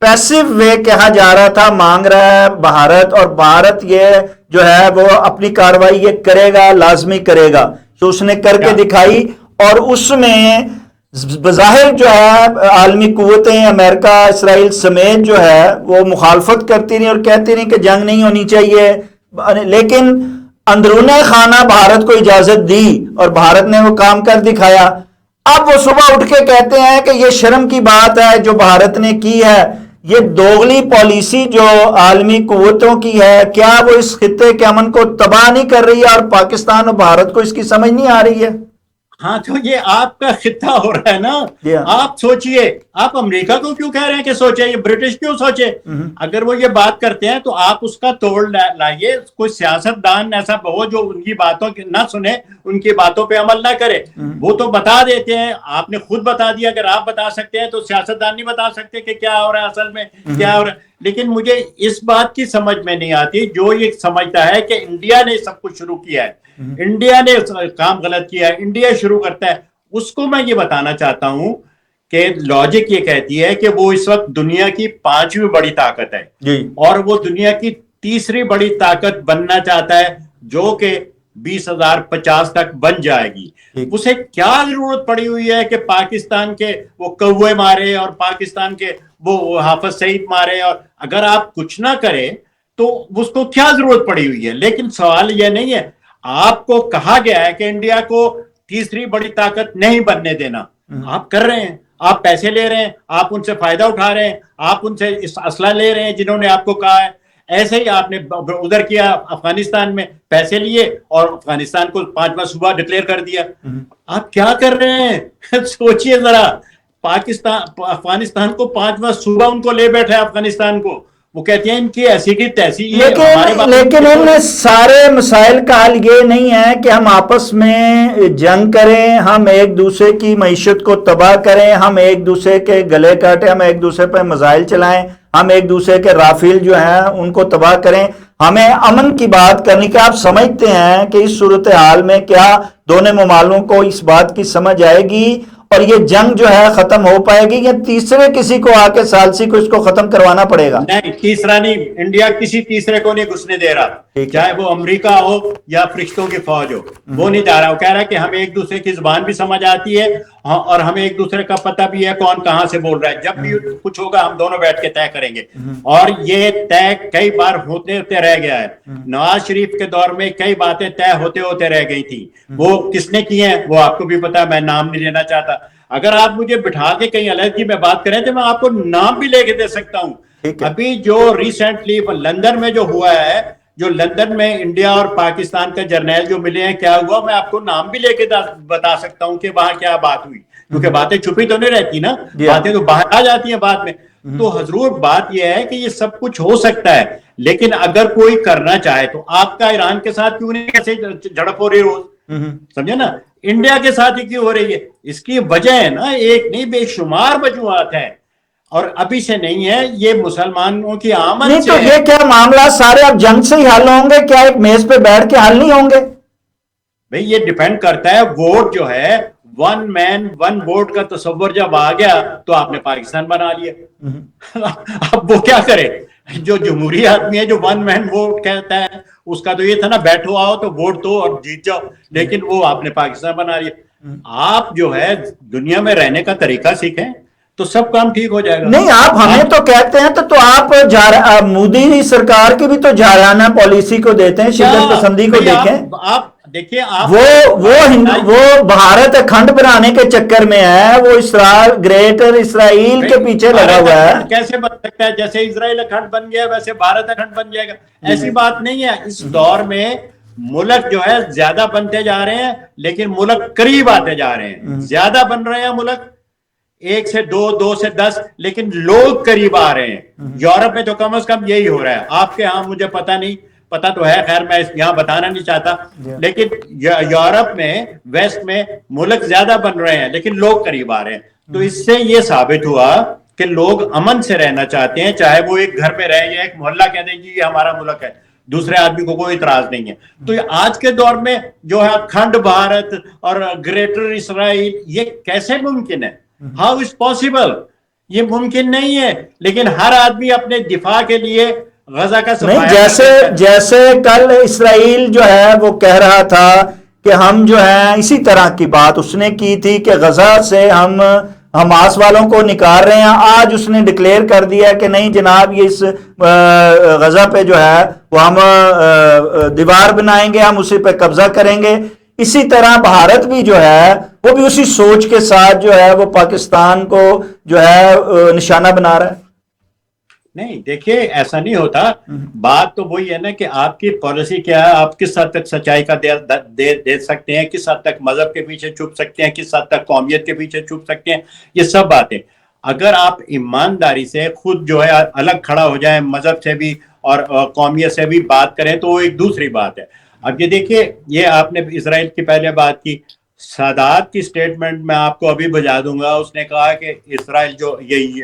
پیسو وے کہا جا رہا تھا, مانگ رہا ہے بھارت, اور بھارت یہ جو ہے وہ اپنی کاروائی یہ کرے گا, لازمی کرے گا. تو اس نے کر کے دکھائی, اور اس میں بظاہر جو ہے عالمی قوتیں امریکہ اسرائیل سمیت جو ہے وہ مخالفت کرتی رہی اور کہتی رہی کہ جنگ نہیں ہونی چاہیے, لیکن اندرون خانہ بھارت کو اجازت دی اور بھارت نے وہ کام کر دکھایا. اب وہ صبح اٹھ کے کہتے ہیں کہ یہ شرم کی بات ہے جو بھارت نے کی ہے, یہ دوغلی پالیسی جو عالمی قوتوں کی ہے, کیا وہ اس خطے کے امن کو تباہ نہیں کر رہی ہے اور پاکستان اور بھارت کو اس کی سمجھ نہیں آ رہی ہے؟ ہاں تو یہ آپ کا خطہ ہو رہا ہے نا. آپ سوچئے, آپ امریکہ کو کیوں کہہ رہے ہیں کہ سوچے, یہ برٹش کیوں سوچے؟ اگر وہ یہ بات کرتے ہیں تو آپ اس کا توڑ لائیے. کوئی سیاست دان ایسا ہو جو ان کی باتوں نہ سنے, ان کی باتوں پہ عمل نہ کرے. وہ تو بتا دیتے ہیں, آپ نے خود بتا دیا. اگر آپ بتا سکتے ہیں تو سیاست دان نہیں بتا سکتے کہ کیا ہو رہا ہے اصل میں, کیا ہو رہا ہے. لیکن مجھے اس بات کی سمجھ میں نہیں آتی, جو یہ سمجھتا ہے کہ انڈیا نے سب کچھ شروع کیا ہے, انڈیا نے کام غلط کیا ہے, انڈیا شروع کرتا ہے, اس کو میں یہ بتانا چاہتا ہوں کہ لاجک یہ کہتی ہے کہ وہ اس وقت دنیا کی 5ویں بڑی طاقت ہے, اور وہ دنیا کی 3ری بڑی طاقت بننا چاہتا ہے, جو کہ 2050 تک بن جائے گی. اسے کیا ضرورت پڑی ہوئی ہے کہ پاکستان کے وہ کوے مارے اور پاکستان کے وہ حافظ سعید مارے, اور اگر آپ کچھ نہ کریں تو اس کو کیا ضرورت پڑی ہوئی ہے. لیکن سوال یہ نہیں ہے, آپ کو کہا گیا ہے کہ انڈیا کو 3ری بڑی طاقت نہیں بننے دینا. آپ کر رہے ہیں, آپ پیسے لے رہے ہیں, آپ ان سے فائدہ اٹھا رہے ہیں, آپ ان سے اسلحہ لے رہے ہیں جنہوں نے آپ کو کہا ہے. ایسے ہی آپ نے ادھر کیا, افغانستان میں پیسے لیے اور افغانستان کو 5واں صوبہ ڈکلیئر کر دیا. آپ کیا کر رہے ہیں؟ سوچئے ذرا. افغانستان کو 5واں صوبہ ان کو لے بیٹھا ہے, افغانستان کو وہ کہتے ہیں ان کی ایسی کی تیسی. لیکن ان سارے مسائل کا حل یہ نہیں ہے کہ ہم آپس میں جنگ کریں, ہم ایک دوسرے کی معیشت کو تباہ کریں, ہم ایک دوسرے کے گلے کاٹیں, ہم ایک دوسرے پہ میزائل چلائیں, ہم ایک دوسرے کے رافیل جو ہیں ان کو تباہ کریں. ہمیں امن کی بات کرنی کہ آپ سمجھتے ہیں کہ اس صورتحال میں کیا دونوں ممالکوں کو اس بات کی سمجھ آئے گی اور یہ جنگ جو ہے ختم ہو پائے گی, یا تیسرے کسی کو آ کے ثالثی کو اس کو ختم کروانا پڑے گا؟ نہیں, تیسرا نہیں, انڈیا کسی تیسرے کو نہیں گھسنے دے رہا, چاہے وہ امریکہ ہو یا فرشتوں کی فوج ہو, وہ نہیں جا رہا. وہ کہہ رہا ہے کہ ہمیں ایک دوسرے کی زبان بھی سمجھ آتی ہے اور ہمیں ایک دوسرے کا پتہ بھی ہے کون کہاں سے بول رہا ہے. جب بھی کچھ ہوگا ہم دونوں بیٹھ کے طے کریں گے, اور یہ طے کئی بار ہوتے ہوتے رہ گیا ہے. نواز شریف کے دور میں کئی باتیں طے ہوتے ہوتے رہ گئی تھی. وہ کس نے کی ہیں وہ آپ کو بھی پتا ہے, میں نام نہیں لینا چاہتا. اگر آپ مجھے بٹھا کے کہیں علیحدگی میں بات کریں تو میں آپ کو نام بھی لے کے دے سکتا ہوں. ابھی جو ریسنٹلی لندن میں جو ہوا ہے, جو لندن میں انڈیا اور پاکستان کا جرنیل جو ملے ہیں, کیا ہوا میں آپ کو نام بھی لے کے بتا سکتا ہوں کہ وہاں کیا بات ہوئی, کیونکہ باتیں چھپی تو نہیں رہتی نا, باتیں تو باہر آ جاتی ہیں بعد میں. تو حضور بات یہ ہے کہ یہ سب کچھ ہو سکتا ہے, لیکن اگر کوئی کرنا چاہے تو آپ کا ایران کے ساتھ کیوں نہیں ایسے جھڑپ ہو رہی روز, سمجھے نا, انڈیا کے ساتھ ہی کیوں ہو رہی ہے؟ اس کی وجہ ہے نا, ایک نہیں بے شمار وجوہات ہیں, اور ابھی سے نہیں ہے, یہ مسلمانوں کی آمد نہیں. سے تو یہ کیا معاملات سارے اب جنگ سے ہی حل ہوں گے؟ کیا ایک میز پہ بیٹھ کے حل نہیں ہوں گے؟ بھئی یہ ڈیپینڈ کرتا ہے, ووٹ جو ہے ون مین ون ووٹ کا تصور جب آ گیا تو آپ نے پاکستان بنا لیا. اب وہ کیا کرے, جو جمہوری آدمی ہے جو ون مین ووٹ کہتا ہے, اس کا تو یہ تھا نا بیٹھو آؤ تو ووٹ دو اور جیت جاؤ, لیکن وہ آپ نے پاکستان بنا لیا. آپ جو ہے دنیا میں رہنے کا طریقہ سیکھیں تو سب کام ٹھیک ہو جائے گا. نہیں, آپ ہمیں تو کہتے ہیں تو آپ مودی سرکار کی بھی تو جارحانہ پالیسی کو دیتے ہیں, شدت پسندی کو دیکھیں. آپ دیکھیے, وہ بھارت اکھنڈ بنانے کے چکر میں ہے, وہ گریٹر اسرائیل کے پیچھے لگا ہوا ہے. کیسے بن سکتا ہے؟ جیسے اسرائیل اکھنڈ بن گیا ویسے بھارت اکھنڈ بن جائے گا, ایسی بات نہیں ہے. اس دور میں ملک جو ہے زیادہ بنتے جا رہے ہیں, لیکن ملک قریب آتے جا رہے ہیں. زیادہ بن رہے ہیں ملک, 1 سے 2, 2 سے 10, لیکن لوگ قریب آ رہے ہیں. یورپ میں تو کم از کم یہی ہو رہا ہے. آپ کے ہاں مجھے پتا نہیں, پتا تو ہے, خیر میں یہاں بتانا نہیں چاہتا, لیکن یورپ میں ویسٹ میں ملک زیادہ بن رہے ہیں لیکن لوگ قریب آ رہے ہیں. تو اس سے یہ ثابت ہوا کہ لوگ امن سے رہنا چاہتے ہیں, چاہے وہ ایک گھر میں رہے یا ایک محلہ کہہ دیں جی یہ ہمارا ملک ہے, دوسرے آدمی کو کوئی اعتراض نہیں ہے. تو آج کے دور میں جو ہے اکھنڈ بھارت اور گریٹر اسرائیل, یہ کیسے ممکن ہے؟ How is possible? یہ ممکن نہیں ہے. لیکن ہر آدمی اپنے دفاع کے لیے غزہ کا جیسے کل اسرائیل جو ہے وہ کہہ رہا تھا کہ ہم جو ہے اسی طرح کی بات اس نے کی تھی کہ غزہ سے ہم حماس والوں کو نکال رہے ہیں. آج اس نے ڈکلیئر کر دیا کہ نہیں جناب, یہ اس غزہ پہ جو ہے وہ ہم دیوار بنائیں گے, ہم اسی پہ قبضہ کریں گے. اسی طرح بھارت بھی جو ہے وہ بھی اسی سوچ کے ساتھ جو ہے وہ پاکستان کو جو ہے نشانہ بنا رہا ہے. نہیں دیکھیے, ایسا نہیں ہوتا. بات تو وہی ہے نا کہ آپ کی پالیسی کیا ہے, آپ کس حد تک سچائی کا دے سکتے ہیں, کس حد تک مذہب کے پیچھے چھپ سکتے ہیں, کس حد تک قومیت کے پیچھے چھپ سکتے ہیں, یہ سب باتیں. اگر آپ ایمانداری سے خود جو ہے الگ کھڑا ہو جائیں, مذہب سے بھی اور قومیت سے بھی بات کریں, تو وہ ایک دوسری بات ہے. اب یہ دیکھیے, یہ آپ نے اسرائیل کی پہلے بات کی, سادات کی سٹیٹمنٹ میں آپ کو ابھی بجا دوں گا. اس نے کہا کہ اسرائیل جو یہ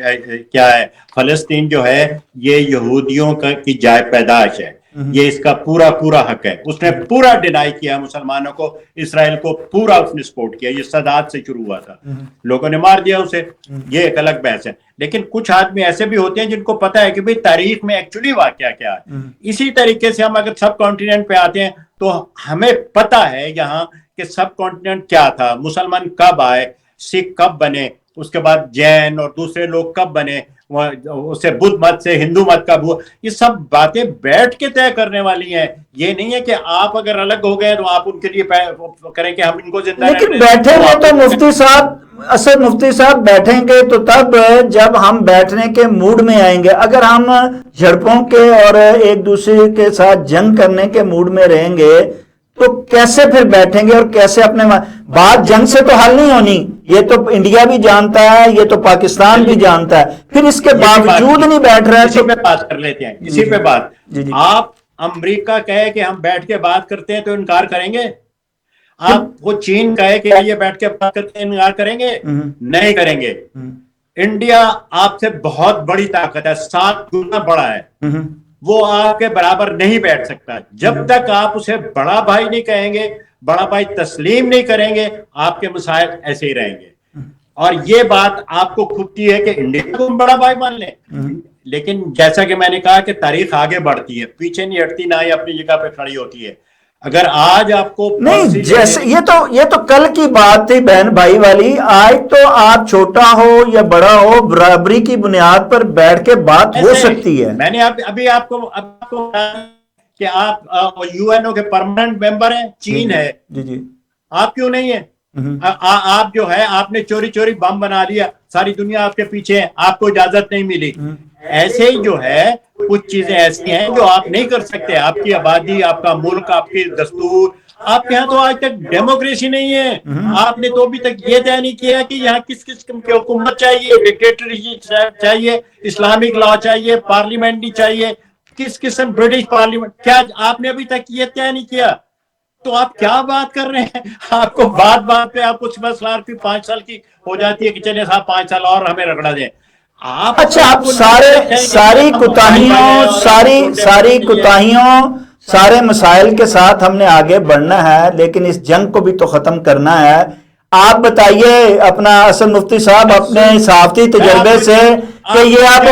کیا ہے, فلسطین جو ہے یہ یہودیوں کی جائے پیدائش ہے, یہ اس کا پورا پورا حق ہے. اس نے پورا ڈینائی کیا مسلمانوں کو, اسرائیل کو پورا اس نے سپورٹ کیا. یہ سادات سے شروع ہوا تھا, لوگوں نے مار دیا اسے, یہ ایک الگ بحث ہے. لیکن کچھ آدمی ایسے بھی ہوتے ہیں جن کو پتا ہے کہ بھئی تاریخ میں ایکچولی واقعہ کیا ہے. اسی طریقے سے ہم اگر سب کانٹیننٹ پہ آتے ہیں تو ہمیں پتا ہے یہاں کہ سب کانٹیننٹ کیا تھا, مسلمان کب آئے, سکھ کب بنے, اس کے بعد جین اور دوسرے لوگ کب بنے, اسے بدھ مت سے ہندو مت کب ہوا. یہ سب باتیں بیٹھ کے طے کرنے والی ہیں. یہ نہیں ہے کہ آپ اگر الگ ہو گئے تو آپ ان کے لیے کریں کہ ہم ان کو زندہ رہنے. لیکن بیٹھیں گے تو مفتی صاحب بیٹھیں گے تو تب جب ہم بیٹھنے کے موڈ میں آئیں گے. اگر ہم جھڑپوں کے اور ایک دوسرے کے ساتھ جنگ کرنے کے موڈ میں رہیں گے تو کیسے پھر بیٹھیں گے, اور کیسے اپنے بات جنگ سے تو حل نہیں ہونی. یہ تو انڈیا بھی جانتا ہے, یہ تو پاکستان بھی جانتا ہے, پھر اس کے باوجود نہیں بیٹھ رہا ہے. اسی پہ بات کر لیتے ہیں, اسی پہ بات. جی آپ امریکہ کہے کہ ہم بیٹھ کے بات کرتے ہیں تو انکار کریں گے؟ آپ وہ چین کہے کہ یہ بیٹھ کے بات کرتے ہیں انکار کریں گے؟ نہیں کریں گے. انڈیا آپ سے بہت بڑی طاقت ہے, 7 گنا بڑا ہے, وہ آپ کے برابر نہیں بیٹھ سکتا. جب تک آپ اسے بڑا بھائی نہیں کہیں گے, بڑا بھائی تسلیم نہیں کریں گے, آپ کے مسائل ایسے ہی رہیں گے. اور یہ بات آپ کو کھپتی ہے کہ انڈیا کو ہم بڑا بھائی مان لیں, لیکن جیسا کہ میں نے کہا کہ تاریخ آگے بڑھتی ہے, پیچھے نہیں ہٹتی, نہ ہی اپنی جگہ پہ کھڑی ہوتی ہے. اگر آج آپ کو نہیں, جیسے یہ تو کل کی بات تھی بہن بھائی والی, آج تو آپ چھوٹا ہو یا بڑا ہو برابری کی بنیاد پر بیٹھ کے بات ہو سکتی ہے. میں نے ابھی آپ کو کہ آپ یو این او کے پرماننٹ ممبر ہیں, چین ہے, آپ کیوں نہیں ہیں؟ آپ جو ہے آپ نے چوری چوری بم بنا لیا, ساری دنیا آپ کے پیچھے ہے, آپ کو اجازت نہیں ملی. ایسے ہی جو ہے کچھ چیزیں ایسی ہیں جو آپ نہیں کر سکتے. آپ کی آبادی, آپ کا ملک, آپ کی دستور, آپ کے یہاں تو آج تک ڈیموکریسی نہیں ہے. آپ نے تو ابھی تک یہ طے نہیں کیا کہ یہاں کس قسم کی حکومت چاہیے, ڈکٹیٹرشپ چاہیے, اسلامک لا چاہیے, پارلیمنٹری چاہیے, کس قسم برٹش پارلیمنٹ, کیا آپ نے ابھی تک یہ طے نہیں کیا؟ تو آپ کیا بات کر رہے ہیں؟ آپ کو بات پہ آپ کو 5 سال کی ہو جاتی ہے کہ چلے صاحب 5 سال اور ہمیں رگڑا دیں. اچھا, آپ ساری کوتاہیوں سارے مسائل کے ساتھ ہم نے آگے بڑھنا ہے, لیکن اس جنگ کو بھی تو ختم کرنا ہے. آپ بتائیے اپنا اصل مفتی صاحب اپنے صحافتی تجربے سے کہ یہ آپ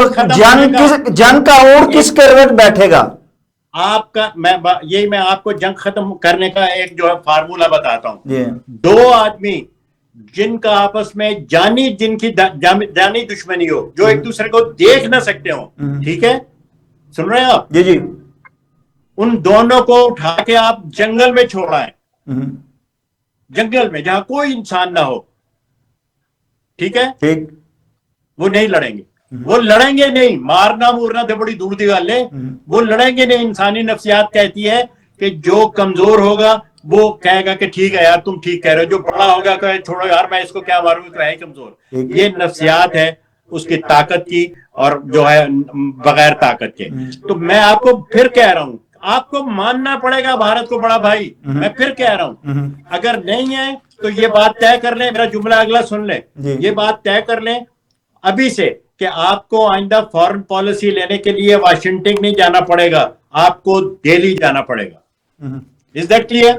جنگ کا اوڑ کس کروٹ بیٹھے گا؟ آپ کا میں آپ کو جنگ ختم کرنے کا ایک جو ہے فارمولا بتاتا ہوں. 2 آدمی جن کا آپس میں جن کی جانی دشمنی ہو, جو ایک دوسرے کو دیکھ نہ سکتے ہوں, ٹھیک ہے, سن رہے ہیں آپ؟ جی, ان دونوں کو اٹھا کے آپ جنگل میں چھوڑائیں, جنگل میں جہاں کوئی انسان نہ ہو, ٹھیک ہے, وہ نہیں لڑیں گے. وہ لڑیں گے نہیں, مارنا مورنا تو بڑی دور دی گل ہے, وہ لڑیں گے نہیں. انسانی نفسیات کہتی ہے کہ جو کمزور ہوگا وہ کہے گا کہ ٹھیک ہے یار تم ٹھیک کہہ رہے ہو, جو بڑا ہوگا کہ چھوڑو یار میں اس کو کیا ماروں, تو ہے کمزور. یہ نفسیات ہے اس کی طاقت کی, اور جو ہے بغیر طاقت کے. تو میں آپ کو پھر کہہ رہا ہوں, آپ کو ماننا پڑے گا بھارت کو بڑا بھائی. میں پھر کہہ رہا ہوں, اگر نہیں ہے تو یہ بات طے کر لیں, میرا جملہ اگلا سن لیں, یہ بات طے کر لیں ابھی سے کہ آپ کو آئندہ فارن پالیسی لینے کے لیے واشنگٹن نہیں جانا پڑے گا, آپ کو دہلی جانا پڑے گا. Is that clear?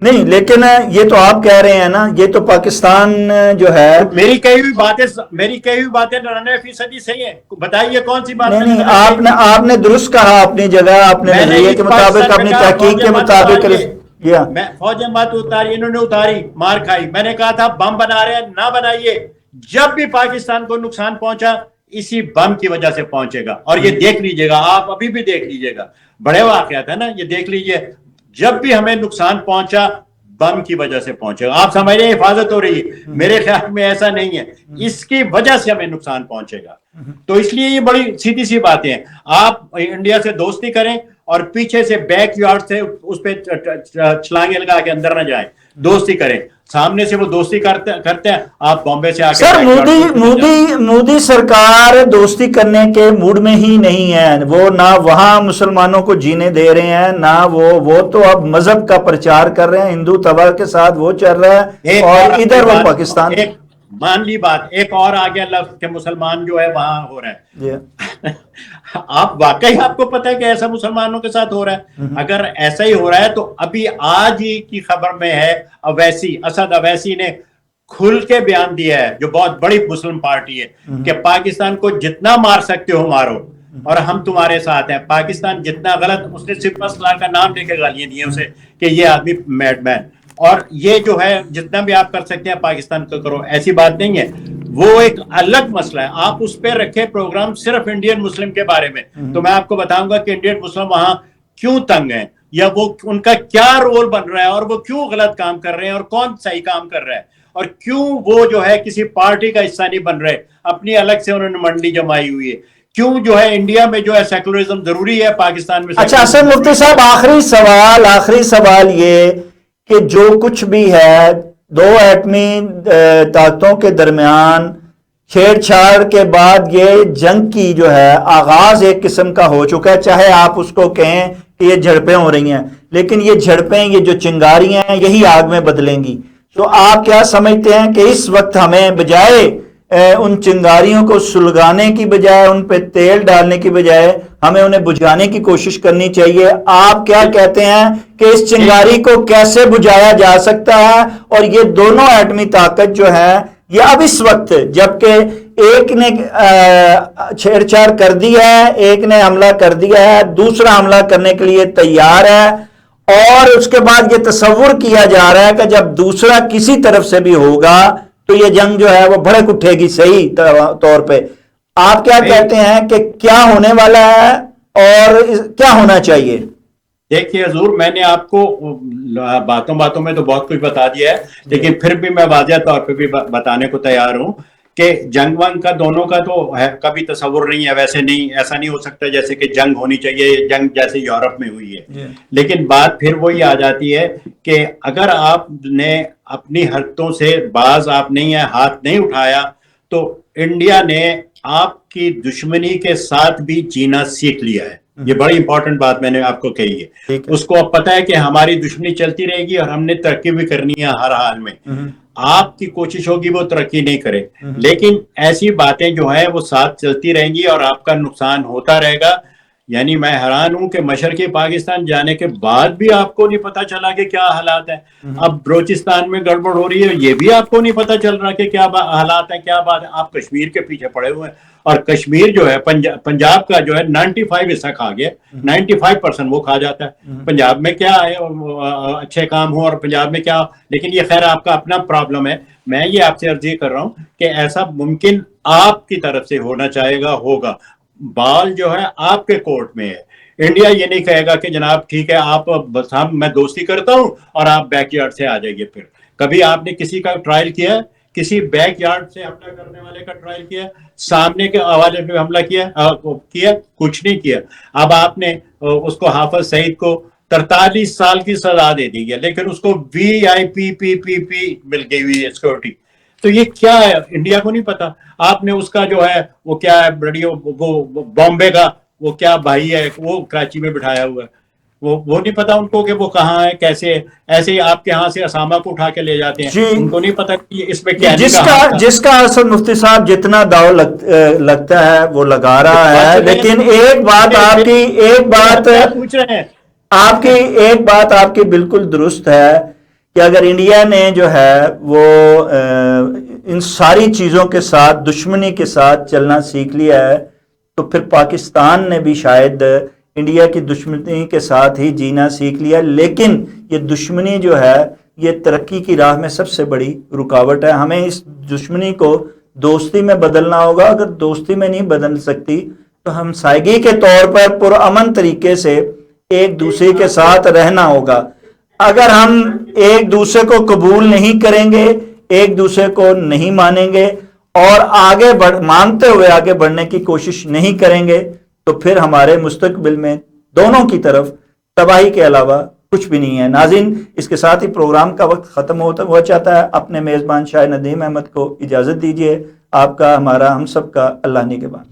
نہیں, لیکن یہ تو آپ کہہ رہے ہیں نا, یہ تو پاکستان جو ہے, میری کہی ہوئی باتیں 99% صحیح ہیں. بتائیے کون سی بات؟ نہیں, آپ نے درست کہا اپنی جگہ, اپنے نظریے کے مطابق, اپنی تحقیق کے مطابق. میں فوجیں بات اتاری, انہوں نے اتاری, مار کھائی. میں نے کہا تھا بم بنا رہے ہیں, نہ بنائیے. جب بھی پاکستان کو نقصان پہنچا اسی بم کی وجہ سے پہنچے گا, اور یہ دیکھ لیجئے گا, آپ ابھی بھی دیکھ لیجئے گا, بڑے واقعات ہے نا, یہ دیکھ لیجئے, جب بھی ہمیں نقصان پہنچا بم کی وجہ سے پہنچے گا. آپ سمجھ رہے ہیں حفاظت ہو رہی ہے, میرے خیال میں ایسا نہیں ہے, اس کی وجہ سے ہمیں نقصان پہنچے گا. تو اس لیے یہ بڑی سیدھی سی باتیں ہیں. آپ انڈیا سے دوستی کریں اور پیچھے سے بیک یارڈ سے اس پہ چھلانگے لگا کے اندر نہ جائیں, دوستی کریں. سامنے سے وہ دوستی کرتے ہیں, آپ بامبے سے آ کے. سر, مودی سرکار دوستی کرنے کے موڈ میں ہی نہیں ہے. وہ نہ وہاں مسلمانوں کو جینے دے رہے ہیں, نہ وہ تو اب مذہب کا پرچار کر رہے ہیں, ہندو تباہ کے ساتھ وہ چل رہا ہے, اور ادھر وہ پاکستان. مان لی بات, ایک اور آگے لفظ کہ مسلمان جو ہے وہاں ہو رہا ہے. آپ واقعی آپ کو پتہ ہے کہ ایسا مسلمانوں کے ساتھ ہو رہا ہے؟ اگر ایسا ہی ہو رہا ہے تو ابھی آج ہی کی خبر میں ہے, اسد اویسی نے کھل کے بیان دیا ہے, جو بہت بڑی مسلم پارٹی ہے, کہ پاکستان کو جتنا مار سکتے ہو مارو اور ہم تمہارے ساتھ ہیں. پاکستان جتنا غلط, اس نے صرف اسلام کا نام لے کے گالیاں دی ہیں اسے کہ یہ آدمی میڈ مین, اور یہ جو ہے جتنا بھی آپ کر سکتے ہیں پاکستان کو کرو. ایسی بات نہیں ہے, وہ ایک الگ مسئلہ ہے. آپ اس پہ رکھے پروگرام صرف انڈین مسلم کے بارے میں, تو میں آپ کو بتاؤں گا کہ انڈین مسلم وہاں کیوں تنگ ہیں, یا وہ ان کا کیا رول بن رہا ہے, اور وہ کیوں غلط کام کر رہے ہیں, اور کون صحیح کام کر رہا ہے, اور کیوں وہ جو ہے کسی پارٹی کا حصہ نہیں بن رہے. اپنی الگ سے انہوں نے منڈی جمائی ہوئی ہے. کیوں جو ہے انڈیا میں جو ہے سیکولرزم ضروری ہے, پاکستان میں. اچھا حسن مفتی صاحب, آخری سوال یہ کہ جو کچھ بھی ہے دو ایٹمی طاقتوں کے درمیان چھیڑ چھاڑ کے بعد یہ جنگ کی جو ہے آغاز ایک قسم کا ہو چکا ہے، چاہے آپ اس کو کہیں کہ یہ جھڑپیں ہو رہی ہیں، لیکن یہ جھڑپیں، یہ جو چنگاریاں ہیں، یہی آگ میں بدلیں گی۔ تو آپ کیا سمجھتے ہیں کہ اس وقت ہمیں بجائے ان چنگاریوں کو سلگانے کی بجائے، ان پہ تیل ڈالنے کی بجائے، ہمیں انہیں بجھانے کی کوشش کرنی چاہیے؟ آپ کیا کہتے ہیں کہ اس چنگاری کو کیسے بجھایا جا سکتا ہے؟ اور یہ دونوں ایٹمی طاقت جو ہے یہ اب اس وقت، جبکہ ایک نے چھیڑ چھاڑ کر دی ہے، ایک نے حملہ کر دیا ہے، دوسرا حملہ کرنے کے لیے تیار ہے، اور اس کے بعد یہ تصور کیا جا رہا ہے کہ جب دوسرا کسی طرف سے بھی ہوگا تو یہ جنگ جو ہے وہ بھڑک اٹھے گی صحیح طور پہ۔ آپ کیا کہتے ہیں کہ کیا ہونے والا ہے اور کیا ہونا چاہیے؟ دیکھیے حضور، میں نے آپ کو باتوں باتوں میں تو بہت کچھ بتا دیا ہے، لیکن پھر بھی میں واضح طور پہ بھی بتانے کو تیار ہوں کہ جنگ ونگ کا دونوں کا تو ہے، کبھی تصور نہیں ہے، ویسے نہیں، ایسا نہیں ہو سکتا جیسے کہ جنگ ہونی چاہیے، جنگ جیسے یورپ میں ہوئی ہے۔ لیکن بات پھر وہی آ جاتی ہے کہ اگر آپ نے اپنی حرکتوں سے باز آپ نہیں ہے، ہاتھ نہیں اٹھایا، تو انڈیا نے آپ کی دشمنی کے ساتھ بھی جینا سیکھ لیا ہے۔ یہ بڑی امپورٹنٹ بات میں نے آپ کو کہی ہے۔ اس کو اب پتہ ہے کہ ہماری دشمنی چلتی رہے گی اور ہم نے ترقی بھی کرنی ہے ہر حال میں۔ آپ کی کوشش ہوگی وہ ترقی نہیں کرے، لیکن ایسی باتیں جو ہیں وہ ساتھ چلتی رہیں گی اور آپ کا نقصان ہوتا رہے گا۔ یعنی میں حیران ہوں کہ مشرقی پاکستان جانے کے بعد بھی آپ کو نہیں پتا چلا کہ کیا حالات ہیں۔ اب بلوچستان میں گڑبڑ ہو رہی ہے، یہ بھی آپ کو نہیں پتا چل رہا کہ کیا حالات ہیں، کیا بات ہے۔ آپ کشمیر کے پیچھے پڑے ہوئے ہیں، اور کشمیر جو ہے پنجاب کا جو ہے 95 حصہ کھا گیا، 95% وہ کھا جاتا ہے۔ پنجاب میں کیا ہے اچھے کام ہو اور پنجاب میں کیا، لیکن یہ خیر آپ کا اپنا پرابلم ہے۔ میں یہ آپ سے عرض یہ کر رہا ہوں کہ ایسا ممکن آپ کی طرف سے ہونا چاہے گا، ہوگا۔ بال جو ہے آپ کے کورٹ میں ہے۔ انڈیا یہ نہیں کہے گا کہ جناب ٹھیک ہے، آپ بس میں دوستی کرتا ہوں اور آپ بیک یارڈ سے آ جائیے۔ پھر کبھی آپ نے کسی کا ٹرائل کیا ہے؟ کسی بیک یارڈ سے حملہ کرنے والے کا ٹرائل کیا؟ سامنے کے آواز پہ حملہ کیا؟ کچھ نہیں کیا۔ اب آپ نے اس کو حافظ سعید کو 43 سال کی سزا دے دی ہے، لیکن اس کو VIP مل گئی ہوئی ہے سیکورٹی۔ تو یہ کیا ہے؟ انڈیا کو نہیں پتا۔ آپ نے اس کا جو ہے وہ کیا ہے وہ بامبے کا وہ کیا بھائی ہے، وہ کراچی میں بٹھایا ہوا ہے، وہ نہیں پتا ان کو کہ وہ کہاں ہے، کیسے۔ ایسے ہی آپ کے ہاں سے اسامہ کو اٹھا کے لے جاتے ہیں، ان کو نہیں پتا کہ اس میں کیا جس کا اصل مفتی صاحب جتنا داؤ لگتا ہے وہ لگا رہا ہے۔ لیکن ایک بات آپ کی پوچھ رہے ہیں، ایک بات آپ کی بالکل درست ہے کہ اگر انڈیا نے جو ہے وہ ان ساری چیزوں کے ساتھ، دشمنی کے ساتھ چلنا سیکھ لیا ہے، تو پھر پاکستان نے بھی شاید انڈیا کی دشمنی کے ساتھ ہی جینا سیکھ لیا۔ لیکن یہ دشمنی جو ہے یہ ترقی کی راہ میں سب سے بڑی رکاوٹ ہے۔ ہمیں اس دشمنی کو دوستی میں بدلنا ہوگا۔ اگر دوستی میں نہیں بدل سکتی تو ہم سائیگی کے طور پر پرامن طریقے سے ایک دوسرے کے ساتھ رہنا ہوگا۔ اگر ہم ایک دوسرے کو قبول نہیں کریں گے، ایک دوسرے کو نہیں مانیں گے اور مانتے ہوئے آگے بڑھنے کی کوشش نہیں کریں گے، تو پھر ہمارے مستقبل میں دونوں کی طرف تباہی کے علاوہ کچھ بھی نہیں ہے۔ ناظرین، اس کے ساتھ ہی پروگرام کا وقت ختم ہوا چاہتا ہے۔ اپنے میزبان شاہ ندیم احمد کو اجازت دیجیے۔ آپ کا، ہمارا، ہم سب کا اللہ نگہبان۔